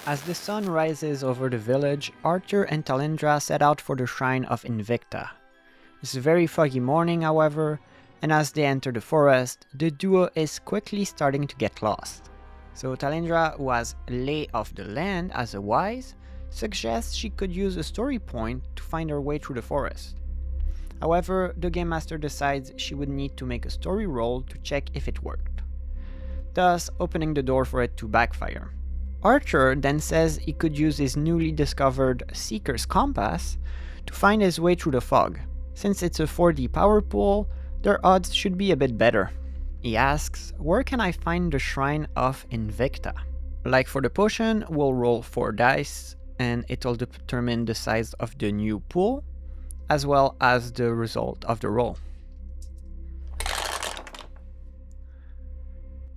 As the sun rises over the village, Arthur and Talindra set out for the shrine of Invicta. It's a very foggy morning, however, and as they enter the forest, the duo is quickly starting to get lost. So Talindra, who has lay of the land as a wise, suggests she could use a story point to find her way through the forest. However, the Game Master decides she would need to make a story roll to check if it worked, thus opening the door for it to backfire. Arthur then says he could use his newly discovered Seeker's Compass to find his way through the fog. Since it's a 4D power pool, their odds should be a bit better. He asks, where can I find the Shrine of Invicta? Like for the potion, we'll roll 4 dice, and it'll determine the size of the new pool, as well as the result of the roll.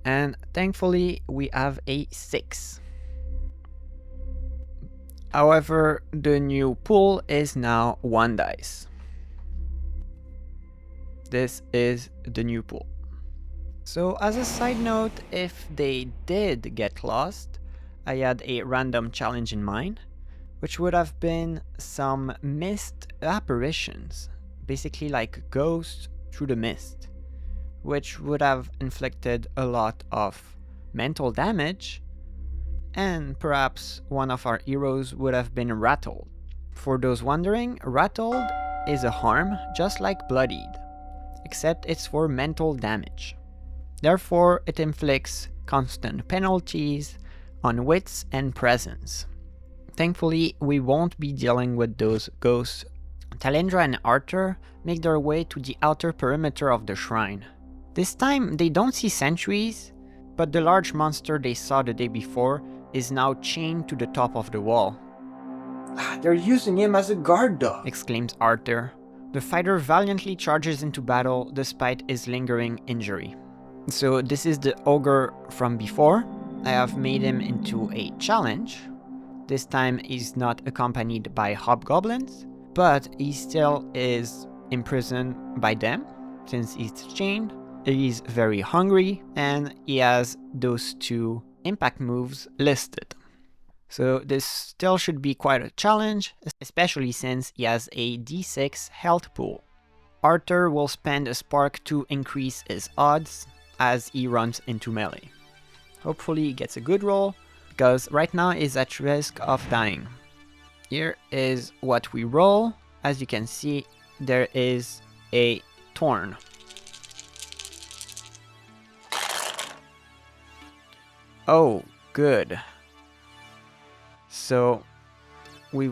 And thankfully, we have a 6. However, the new pool is now 1 dice. This is the new pool. So as a side note, if they did get lost, I had a random challenge in mind, which would have been some mist apparitions, basically like ghosts through the mist, which would have inflicted a lot of mental damage, and perhaps one of our heroes would have been rattled. For those wondering, rattled is a harm just like bloodied, except it's for mental damage. Therefore, it inflicts constant penalties on wits and presence. Thankfully, we won't be dealing with those ghosts. Talindra and Arthur make their way to the outer perimeter of the shrine. This time, they don't see sentries, but the large monster they saw the day before is now chained to the top of the wall. They're using him as a guard dog, exclaims Arthur. The fighter valiantly charges into battle despite his lingering injury. So this is the ogre from before. I have made him into a challenge. This time he's not accompanied by hobgoblins, but he still is imprisoned by them since he's chained. He's very hungry and he has those 2 impact moves listed. So this still should be quite a challenge, especially since he has a d6 health pool. Arthur will spend a spark to increase his odds as he runs into melee. Hopefully he gets a good roll, because right now he's at risk of dying. Here is what we roll. As you can see, there is a thorn. Oh, good. So we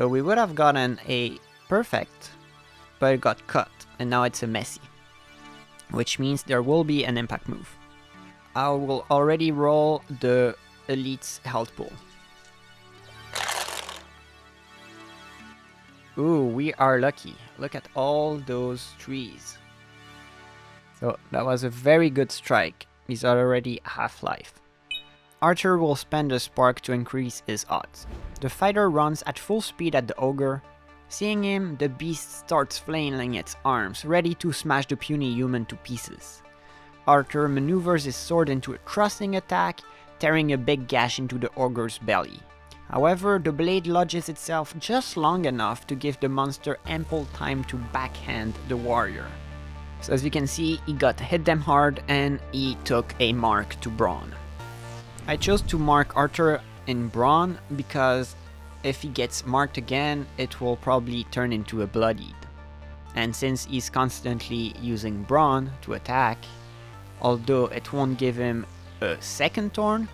would have gotten a perfect, but it got cut, and now it's a messy, which means there will be an impact move. I will already roll the elite's health pool. Ooh, we are lucky. Look at all those trees. So that was a very good strike. He's already half-life. Arthur will spend a spark to increase his odds. The fighter runs at full speed at the ogre. Seeing him, the beast starts flailing its arms, ready to smash the puny human to pieces. Arthur maneuvers his sword into a thrusting attack, tearing a big gash into the ogre's belly. However, the blade lodges itself just long enough to give the monster ample time to backhand the warrior. So as you can see, he got hit them hard and he took a mark to brawn. I chose to mark Arthur in brawn because if he gets marked again, it will probably turn into a bloodied. And since he's constantly using brawn to attack, although it won't give him a second thorn,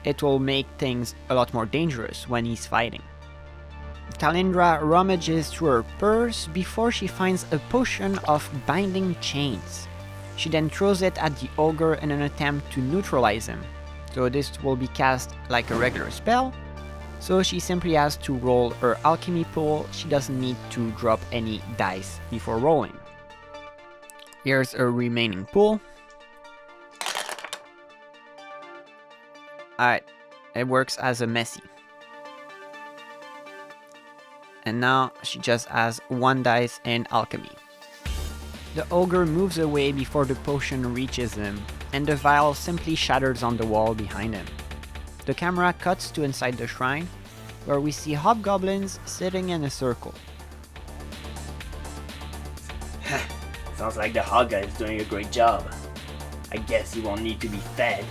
it will make things a lot more dangerous when he's fighting. Talindra rummages through her purse before she finds a potion of binding chains. She then throws it at the ogre in an attempt to neutralize him. So this will be cast like a regular spell, so she simply has to roll her alchemy pool. She doesn't need to drop any dice before rolling. Here's her remaining pool. Alright, it works as a messy. And now she just has 1 dice in alchemy. The ogre moves away before the potion reaches him, and the vial simply shatters on the wall behind him. The camera cuts to inside the shrine, where we see hobgoblins sitting in a circle. Sounds like the Hogga is doing a great job. I guess he won't need to be fed.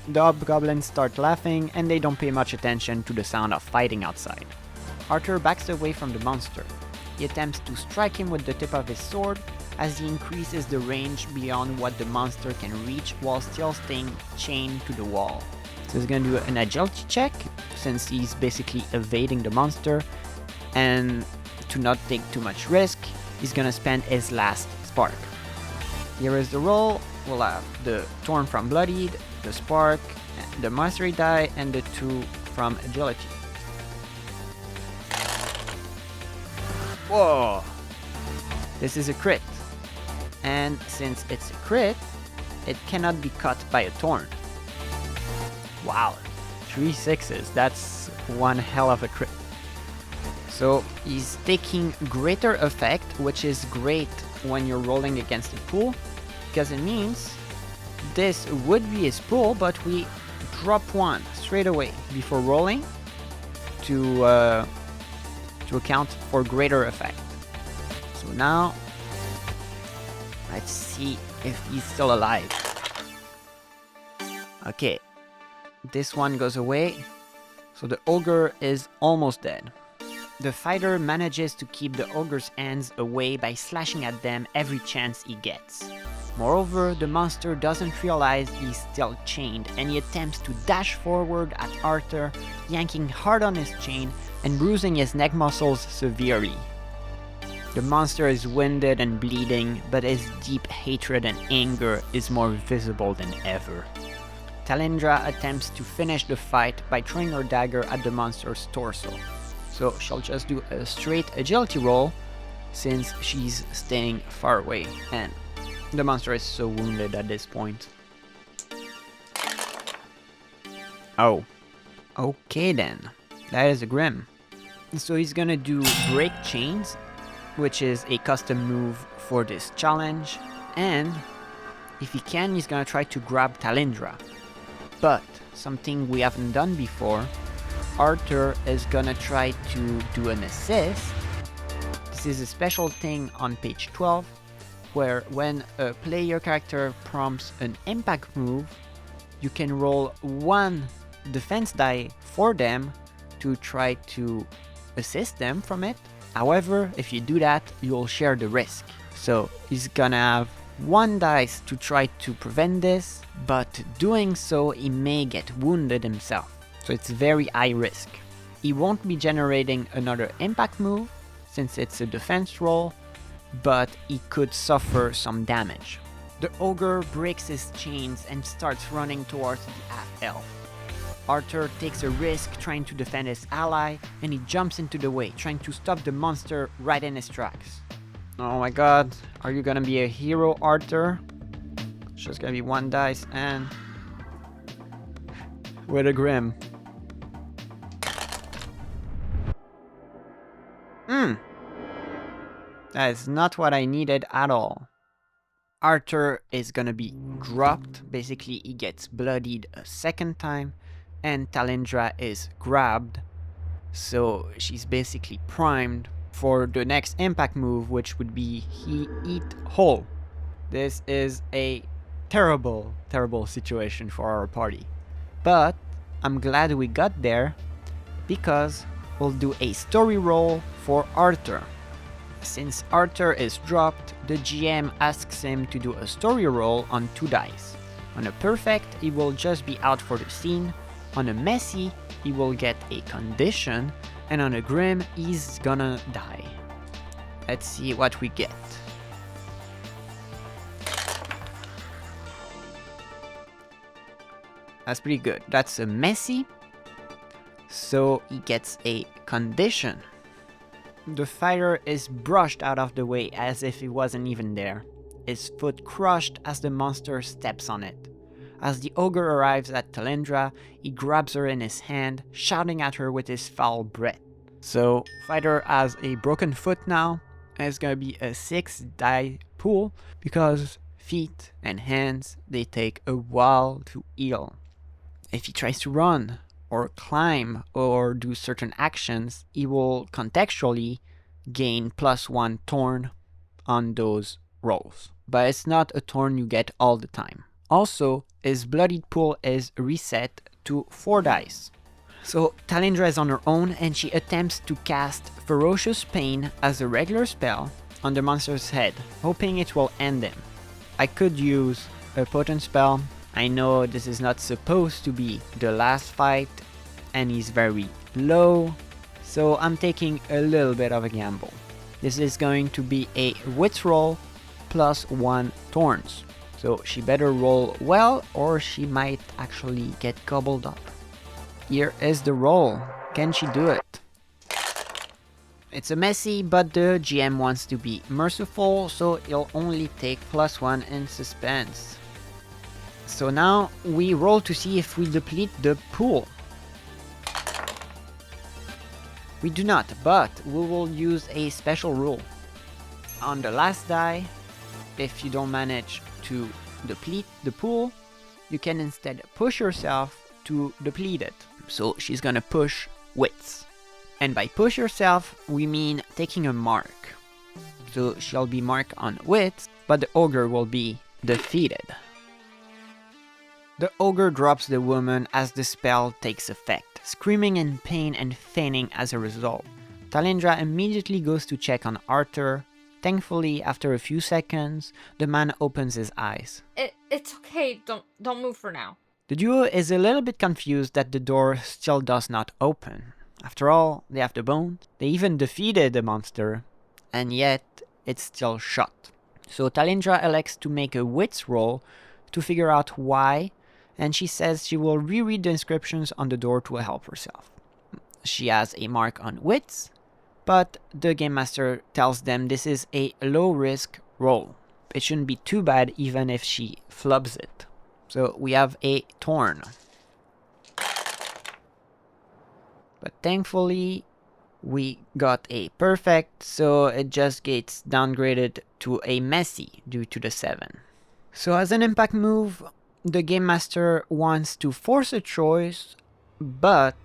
The hobgoblins start laughing and they don't pay much attention to the sound of fighting outside. Arthur backs away from the monster. He attempts to strike him with the tip of his sword as he increases the range beyond what the monster can reach while still staying chained to the wall. So he's gonna do an agility check since he's basically evading the monster, and to not take too much risk, he's gonna spend his last spark. Here is the roll. We'll have the Torn from Bloodied, the Spark, the Mastery die, and the 2 from Agility. Whoa! This is a crit. And since it's a crit, it cannot be cut by a Torn. Wow, 3 6s, that's one hell of a crit. So he's taking greater effect, which is great when you're rolling against a pool, because it means this would be his pool, but we drop 1 straight away before rolling to account for greater effect. So now, let's see if he's still alive. Okay, this one goes away, so the ogre is almost dead. The fighter manages to keep the ogre's hands away by slashing at them every chance he gets. Moreover, the monster doesn't realize he's still chained and he attempts to dash forward at Arthur, yanking hard on his chain and bruising his neck muscles severely. The monster is winded and bleeding, but his deep hatred and anger is more visible than ever. Talindra attempts to finish the fight by throwing her dagger at the monster's torso. So she'll just do a straight agility roll since she's staying far away and the monster is so wounded at this point. Oh. Okay then. That is a Grim. So he's gonna do Break Chains, which is a custom move for this challenge. And if he can, he's gonna try to grab Talindra. But something we haven't done before, Arthur is gonna try to do an assist. This is a special thing on page 12, where when a player character prompts an impact move, you can roll 1 defense die for them to try to assist them from it. However, if you do that, you'll share the risk. So he's gonna have 1 dice to try to prevent this, but doing so he may get wounded himself. So it's very high risk. He won't be generating another impact move since it's a defense roll, but he could suffer some damage. The ogre breaks his chains and starts running towards the half-elf. Arthur takes a risk trying to defend his ally, and he jumps into the way, trying to stop the monster right in his tracks. Oh my god, are you gonna be a hero, Arthur? It's just gonna be 1 dice and... with a Grim. That is not what I needed at all. Arthur is gonna be dropped, basically he gets bloodied a second time, and Talindra is grabbed, so she's basically primed for the next impact move, which would be Eat Whole. This is a terrible, terrible situation for our party. But I'm glad we got there, because we'll do a story roll for Arthur. Since Arthur is dropped, the GM asks him to do a story roll on 2 dice. On a perfect, he will just be out for the scene. On a messy, he will get a condition, and on a Grim, he's gonna die. Let's see what we get. That's pretty good. That's a messy, so he gets a condition. The fighter is brushed out of the way as if he wasn't even there. His foot crushed as the monster steps on it. As the ogre arrives at Talindra, he grabs her in his hand, shouting at her with his foul breath. So, fighter has a broken foot now, and it's gonna be a 6 die pool, because feet and hands, they take a while to heal. If he tries to run, or climb or do certain actions, he will contextually gain +1 thorn on those rolls. But it's not a thorn you get all the time. Also, his bloodied pool is reset to 4 dice. So Talindra is on her own and she attempts to cast Ferocious Pain as a regular spell on the monster's head, hoping it will end him. I could use a potent spell. I know this is not supposed to be the last fight and he's very low, so I'm taking a little bit of a gamble. This is going to be a wits roll +1 thorns. So she better roll well or she might actually get gobbled up. Here is the roll. Can she do it? It's a messy, but the GM wants to be merciful, so he'll only take +1 in suspense. So now we roll to see if we deplete the pool. We do not, but we will use a special rule. On the last die, if you don't manage to deplete the pool, you can instead push yourself to deplete it. So she's gonna push wits. And by push yourself, we mean taking a mark. So she'll be marked on wits, but the ogre will be defeated. The ogre drops the woman as the spell takes effect, screaming in pain and fainting as a result. Talindra immediately goes to check on Arthur. Thankfully, after a few seconds, the man opens his eyes. It's okay, don't move for now. The duo is a little bit confused that the door still does not open. After all, they have the bones. They even defeated the monster, and yet it's still shut. So Talindra elects to make a wits roll to figure out why, and she says she will reread the inscriptions on the door to help herself. She has a mark on wits, but the game master tells them this is a low risk roll. It shouldn't be too bad even if she flubs it. So we have a thorn. But thankfully we got a perfect, so it just gets downgraded to a messy due to the 7. So as an impact move, the game master wants to force a choice, but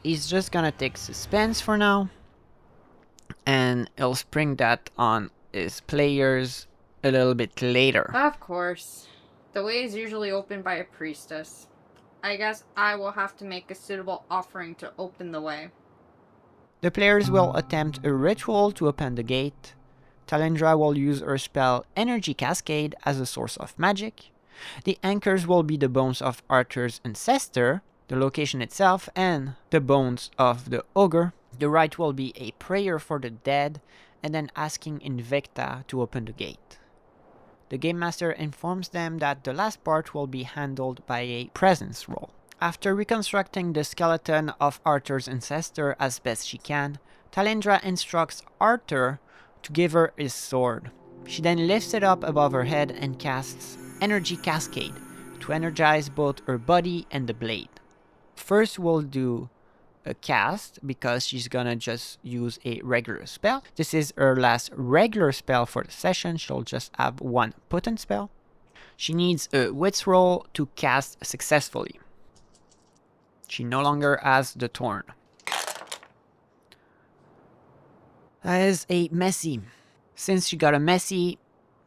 he's just gonna take suspense for now, and he'll spring that on his players a little bit later. Of course. The way is usually opened by a priestess. I guess I will have to make a suitable offering to open the way. The players will attempt a ritual to open the gate. Talindra will use her spell Energy Cascade as a source of magic. The anchors will be the bones of Arthur's ancestor, the location itself, and the bones of the ogre. The rite will be a prayer for the dead, and then asking Invicta to open the gate. The game master informs them that the last part will be handled by a presence roll. After reconstructing the skeleton of Arthur's ancestor as best she can, Talindra instructs Arthur to give her his sword. She then lifts it up above her head and casts Energy Cascade to energize both her body and the blade. First we'll do a cast because she's gonna just use a regular spell. This is her last regular spell for the session. She'll just have one potent spell. She needs a wits roll to cast successfully. She no longer has the thorn. That is a messy. Since she got a messy,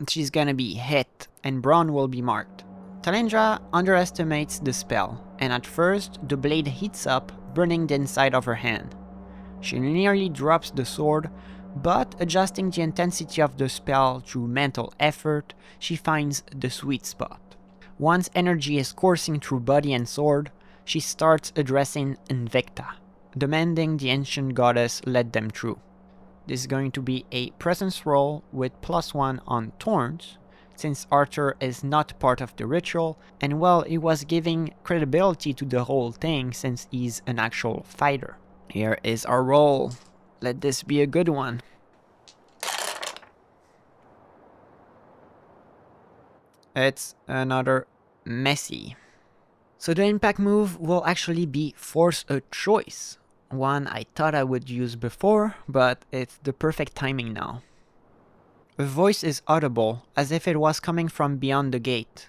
she's gonna be hit and Braun will be marked. Talindra underestimates the spell, and at first the blade heats up, burning the inside of her hand. She nearly drops the sword, but adjusting the intensity of the spell through mental effort, she finds the sweet spot. Once energy is coursing through body and sword, she starts addressing Invicta, demanding the ancient goddess let them through. This is going to be a presence roll with +1 on thorns, since Arthur is not part of the ritual, and well, he was giving credibility to the whole thing since he's an actual fighter. Here is our roll. Let this be a good one. It's another messy. So the impact move will actually be force a choice. One I thought I would use before, but it's the perfect timing now. A voice is audible, as if it was coming from beyond the gate.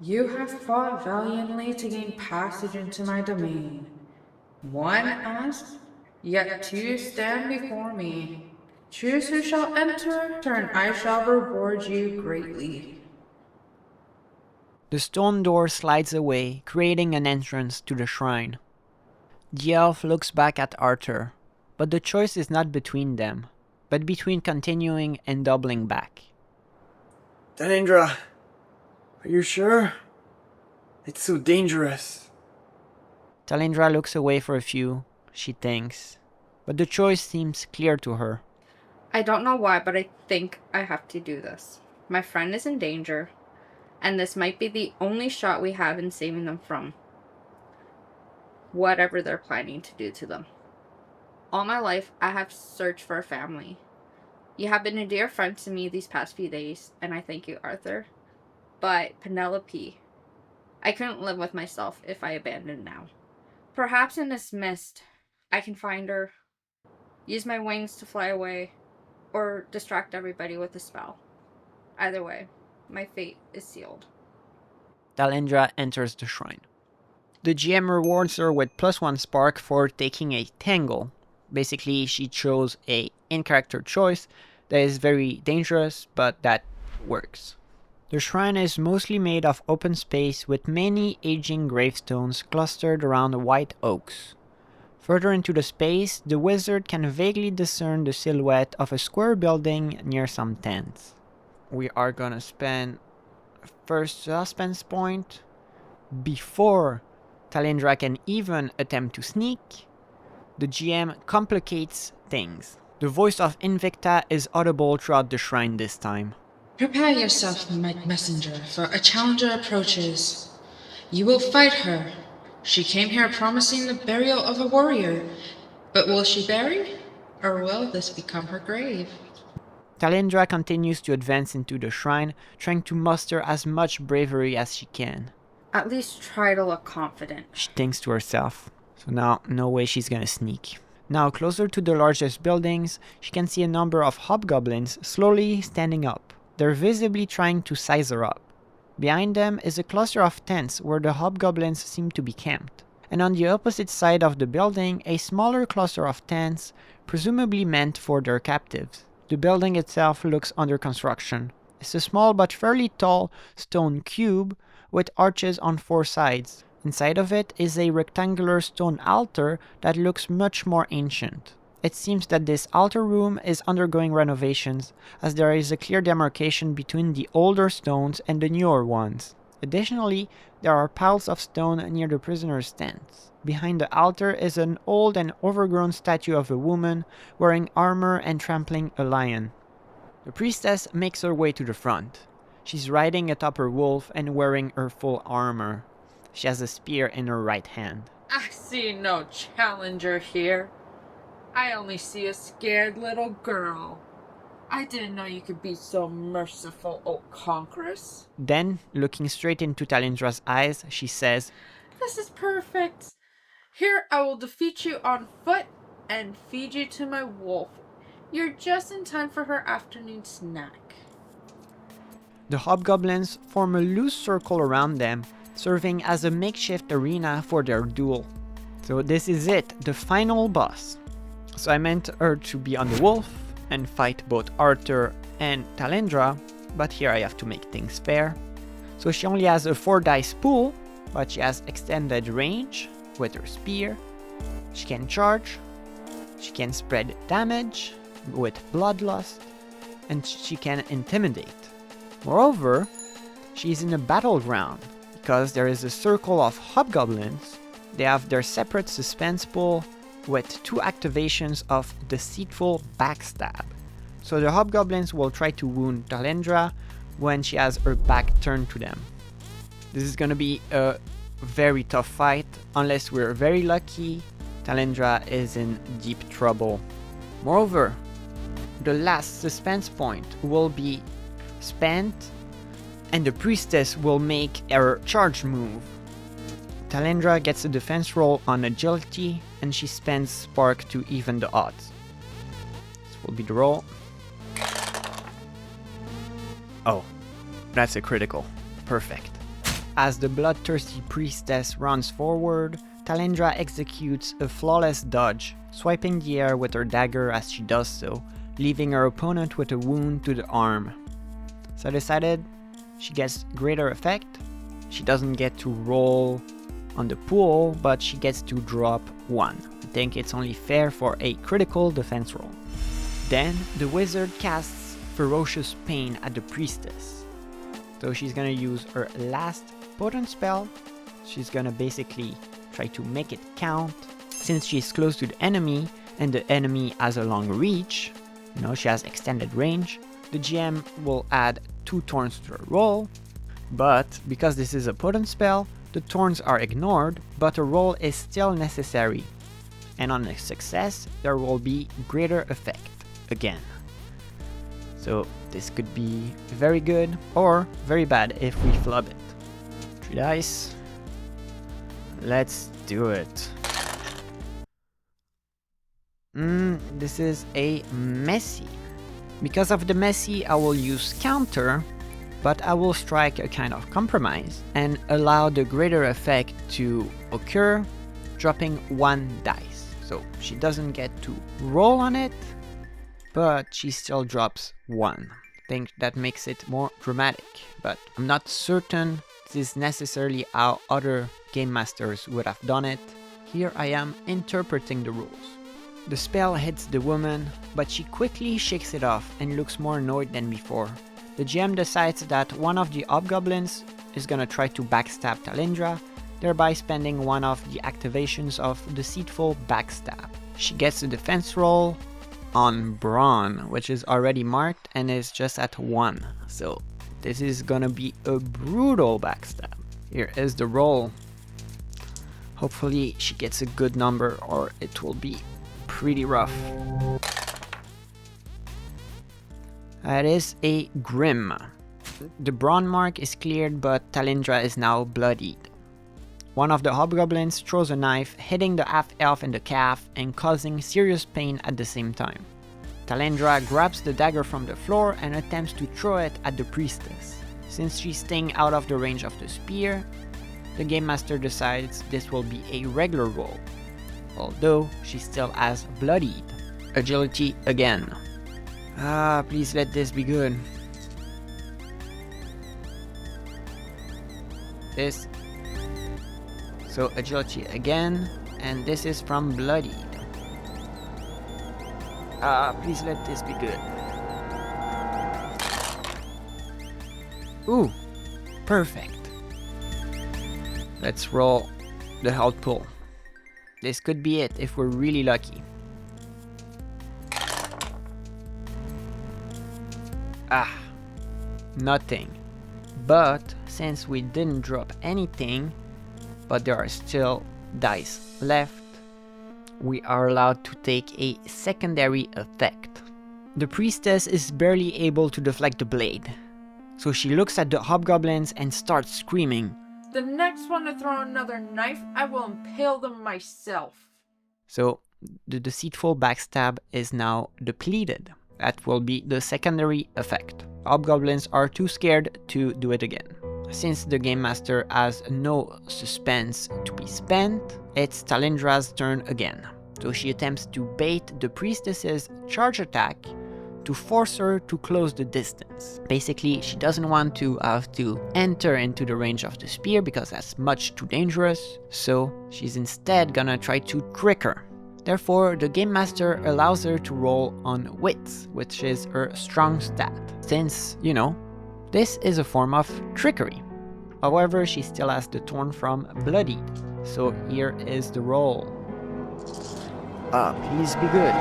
You have fought valiantly to gain passage into my domain. One asks, yet two stand before me. Choose who shall enter, and I shall reward you greatly. The stone door slides away, creating an entrance to the shrine. The elf looks back at Arthur, but the choice is not between them, but between continuing and doubling back. Talendra, are you sure? It's so dangerous. Talendra looks away for a few, she thinks, but the choice seems clear to her. I don't know why, but I think I have to do this. My friend is in danger, and this might be the only shot we have in saving them from whatever they're planning to do to them. All my life, I have searched for a family. You have been a dear friend to me these past few days, and I thank you, Arthur. But Penelope, I couldn't live with myself if I abandoned now. Perhaps in this mist, I can find her, use my wings to fly away, or distract everybody with a spell. Either way, my fate is sealed. Talendra enters the shrine. The GM rewards her with +1 spark for taking a tangle. Basically, she chose a in-character choice that is very dangerous, but that works. The shrine is mostly made of open space with many aging gravestones clustered around white oaks. Further into the space, the wizard can vaguely discern the silhouette of a square building near some tents. We are gonna spend first suspense point before Talendra can even attempt to sneak. The GM complicates things. The voice of Invicta is audible throughout the shrine this time. Prepare yourself, my messenger, for a challenger approaches. You will fight her. She came here promising the burial of a warrior. But will she bury? Or will this become her grave? Talendra continues to advance into the shrine, trying to muster as much bravery as she can. At least try to look confident. She thinks to herself. So now, no way she's gonna sneak. Now, closer to the largest buildings, she can see a number of hobgoblins slowly standing up. They're visibly trying to size her up. Behind them is a cluster of tents where the hobgoblins seem to be camped. And on the opposite side of the building, a smaller cluster of tents, presumably meant for their captives. The building itself looks under construction. It's a small but fairly tall stone cube with arches on 4 sides. Inside of it is a rectangular stone altar that looks much more ancient. It seems that this altar room is undergoing renovations, as there is a clear demarcation between the older stones and the newer ones. Additionally, there are piles of stone near the prisoner's tents. Behind the altar is an old and overgrown statue of a woman wearing armor and trampling a lion. The priestess makes her way to the front. She's riding atop her wolf and wearing her full armor. She has a spear in her right hand. I see no challenger here. I only see a scared little girl. I didn't know you could be so merciful, O conqueress. Then, looking straight into Talendra's eyes, she says, This is perfect. Here I will defeat you on foot and feed you to my wolf. You're just in time for her afternoon snack. The hobgoblins form a loose circle around them, serving as a makeshift arena for their duel. So this is it, the final boss. So I meant her to be on the wolf and fight both Arthur and Talendra, but here I have to make things fair. So she only has a 4 dice pool, but she has extended range with her spear. She can charge, she can spread damage with bloodlust, and she can intimidate. Moreover, she is in a battleground, because there is a circle of hobgoblins. They have their separate suspense pool with 2 activations of Deceitful Backstab. So the hobgoblins will try to wound Talendra when she has her back turned to them. This is gonna be a very tough fight. Unless we're very lucky, Talendra is in deep trouble. Moreover, the last suspense point will be spent and the priestess will make her charge move. Talendra gets a defense roll on agility and she spends spark to even the odds. This will be the roll. Oh, that's a critical. Perfect. As the bloodthirsty priestess runs forward, Talendra executes a flawless dodge, swiping the air with her dagger as she does so, leaving her opponent with a wound to the arm. So decided, she gets greater effect. She doesn't get to roll on the pool, but she gets to drop 1. I think it's only fair for a critical defense roll. Then the wizard casts Ferocious Pain at the priestess. So she's gonna use her last potent spell. She's gonna basically try to make it count. Since she's close to the enemy and the enemy has a long reach, she has extended range, the GM will add 2 thorns to her roll. But because this is a potent spell, the thorns are ignored, but a roll is still necessary. And on a success, there will be greater effect again. So this could be very good or very bad if we flub it. 3 dice. Let's do it. This is a messy. Because of the messy, I will use counter, but I will strike a kind of compromise and allow the greater effect to occur, dropping 1 dice. So she doesn't get to roll on it, but she still drops 1. I think that makes it more dramatic, but I'm not certain this is necessarily how other game masters would have done it. Here I am interpreting the rules. The spell hits the woman, but she quickly shakes it off and looks more annoyed than before. The GM decides that one of the hobgoblins is gonna try to backstab Talendra, thereby spending one of the activations of Deceitful Backstab. She gets a defense roll on Brawn, which is already marked and is just at 1. So this is gonna be a brutal backstab. Here is the roll. Hopefully she gets a good number or it will be pretty rough. That is a Grim. The Brawn mark is cleared, but Talendra is now bloodied. One of the hobgoblins throws a knife, hitting the half-elf in the calf and causing serious pain at the same time. Talendra grabs the dagger from the floor and attempts to throw it at the priestess. Since she's staying out of the range of the spear, the Game Master decides this will be a regular roll, although she still has bloodied. Agility again. Please let this be good. This. So agility again, and this is from bloodied. Please let this be good. Ooh, perfect. Let's roll the health pool. This could be it if we're really lucky. Nothing. But since we didn't drop anything, but there are still dice left, we are allowed to take a secondary effect. The priestess is barely able to deflect the blade, so she looks at the hobgoblins and starts screaming. The next one to throw another knife, I will impale them myself. So the Deceitful Backstab is now depleted. That will be the secondary effect. Hobgoblins are too scared to do it again. Since the Game Master has no suspense to be spent, it's Talendra's turn again. So she attempts to bait the priestess's charge attack to force her to close the distance. Basically, she doesn't want to have to enter into the range of the spear because that's much too dangerous, so she's instead gonna try to trick her. Therefore, the Game Master allows her to roll on Wits, which is her strong stat, since, this is a form of trickery. However, she still has the thorn from Bloodied, so here is the roll. Please be good.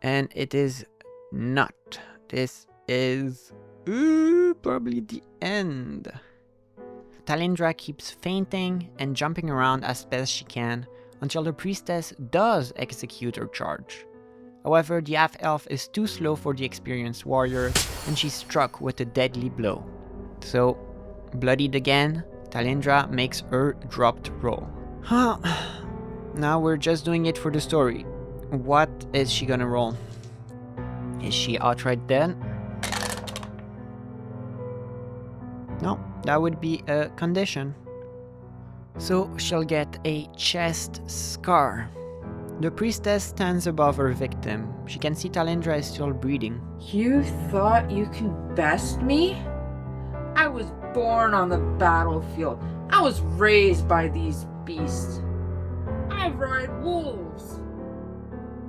And it is not. This is probably the end. Talendra keeps fainting and jumping around as best she can until the priestess does execute her charge. However, the half-elf is too slow for the experienced warrior and she's struck with a deadly blow. So, bloodied again, Talendra makes her dropped roll. Now we're just doing it for the story. What is she gonna roll? Is she outright dead? No, that would be a condition. So she'll get a chest scar. The priestess stands above her victim. She can see Talendra is still breathing. You thought you can best me? I was born on the battlefield. I was raised by these beasts. I ride wolves.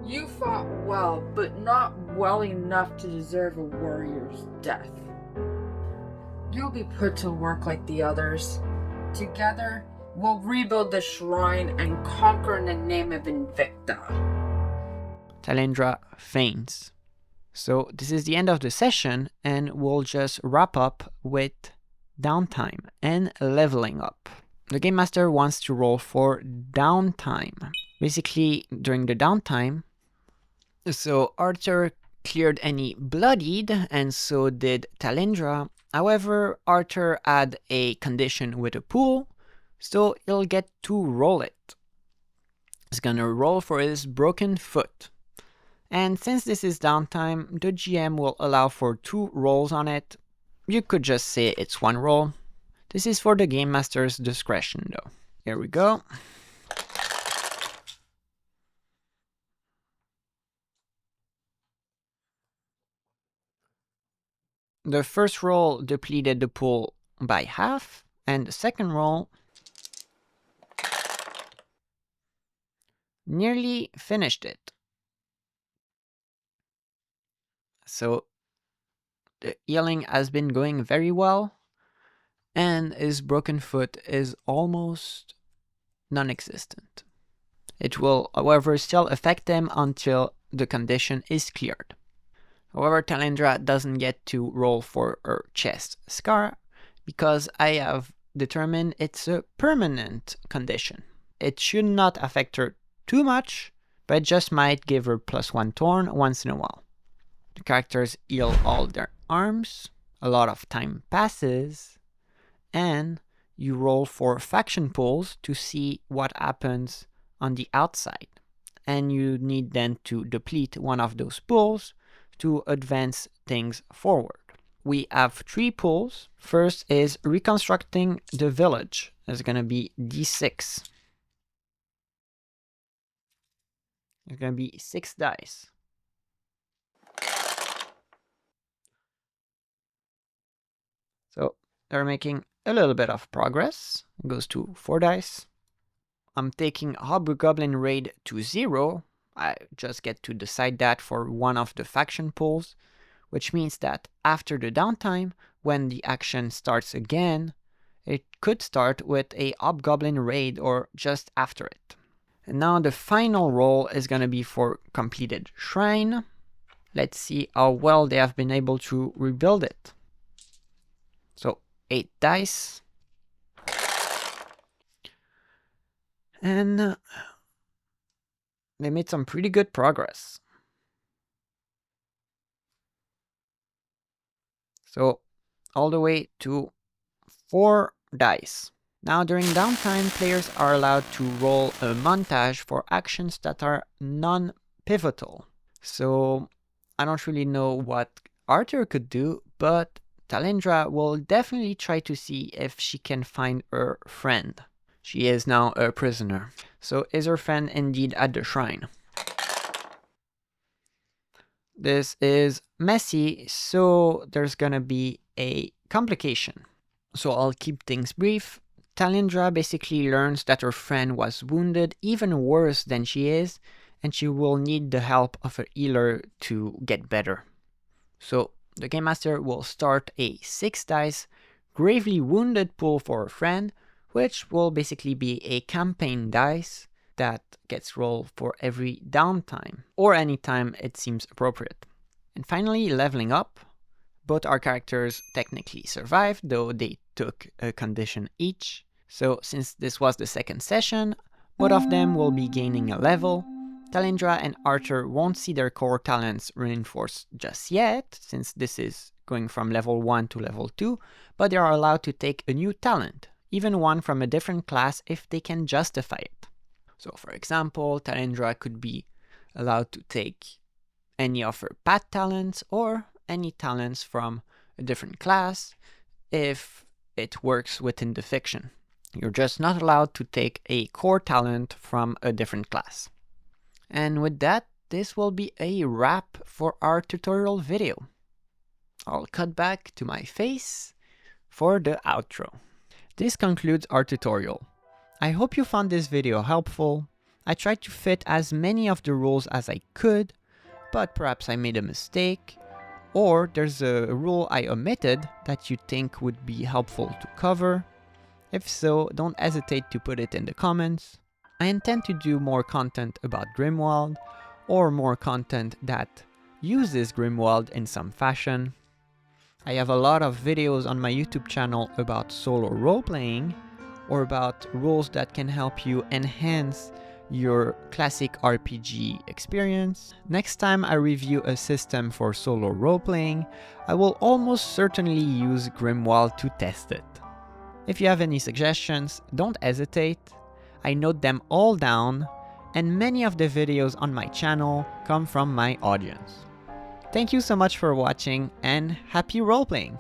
You fought well, but not well enough to deserve a warrior's death. You'll be put to work like the others. Together, we'll rebuild the shrine and conquer in the name of Invicta. Talendra faints. So this is the end of the session, and we'll just wrap up with downtime and leveling up. The Game Master wants to roll for downtime. Basically, during the downtime, so Arthur cleared any bloodied, and so did Talendra. However, Arthur had a condition with a pool, so he'll get to roll it. He's gonna roll for his broken foot. And since this is downtime, the GM will allow for 2 rolls on it. You could just say it's 1 roll. This is for the Game Master's discretion though. Here we go. The first roll depleted the pool by half, and the second roll nearly finished it. So the healing has been going very well, and his broken foot is almost non-existent. It will, however, still affect him until the condition is cleared. However, Talendra doesn't get to roll for her chest scar because I have determined it's a permanent condition. It should not affect her too much, but it just might give her +1 torn once in a while. The characters heal all their arms, a lot of time passes, and you roll for faction pools to see what happens on the outside. And you need then to deplete one of those pools to advance things forward. We have 3 pools. First is reconstructing the village. It's gonna be D6. It's gonna be 6 dice. So they're making a little bit of progress. It goes to 4 dice. I'm taking Hobgoblin Raid to 0. I just get to decide that for one of the faction pools, which means that after the downtime, when the action starts again, it could start with a Hobgoblin Raid or just after it. And now the final roll is going to be for completed shrine. Let's see how well they have been able to rebuild it. So 8 dice. And they made some pretty good progress. So all the way to 4 dice. Now during downtime, players are allowed to roll a montage for actions that are non-pivotal. So I don't really know what Arthur could do, but Talendra will definitely try to see if she can find her friend. She is now a prisoner. So is her friend indeed at the shrine? This is messy, so there's gonna be a complication. So I'll keep things brief. Talendra basically learns that her friend was wounded even worse than she is, and she will need the help of a healer to get better. So the Game Master will start a 6 dice gravely wounded pool for her friend, which will basically be a campaign dice that gets rolled for every downtime, or anytime it seems appropriate. And finally, leveling up. Both our characters technically survived, though they took a condition each. So since this was the second session, both of them will be gaining a level. Talendra and Arthur won't see their core talents reinforced just yet, since this is going from level 1 to level 2, but they are allowed to take a new talent, even one from a different class if they can justify it. So for example, Talendra could be allowed to take any of her path talents or any talents from a different class if it works within the fiction. You're just not allowed to take a core talent from a different class. And with that, this will be a wrap for our tutorial video. I'll cut back to my face for the outro. This concludes our tutorial. I hope you found this video helpful. I tried to fit as many of the rules as I could, but perhaps I made a mistake, or there's a rule I omitted that you think would be helpful to cover. If so, don't hesitate to put it in the comments. I intend to do more content about Grimwild, or more content that uses Grimwild in some fashion. I have a lot of videos on my YouTube channel about solo role-playing, or about rules that can help you enhance your classic RPG experience. Next time I review a system for solo role-playing, I will almost certainly use Grimwild to test it. If you have any suggestions, don't hesitate. I note them all down, and many of the videos on my channel come from my audience. Thank you so much for watching, and happy role-playing!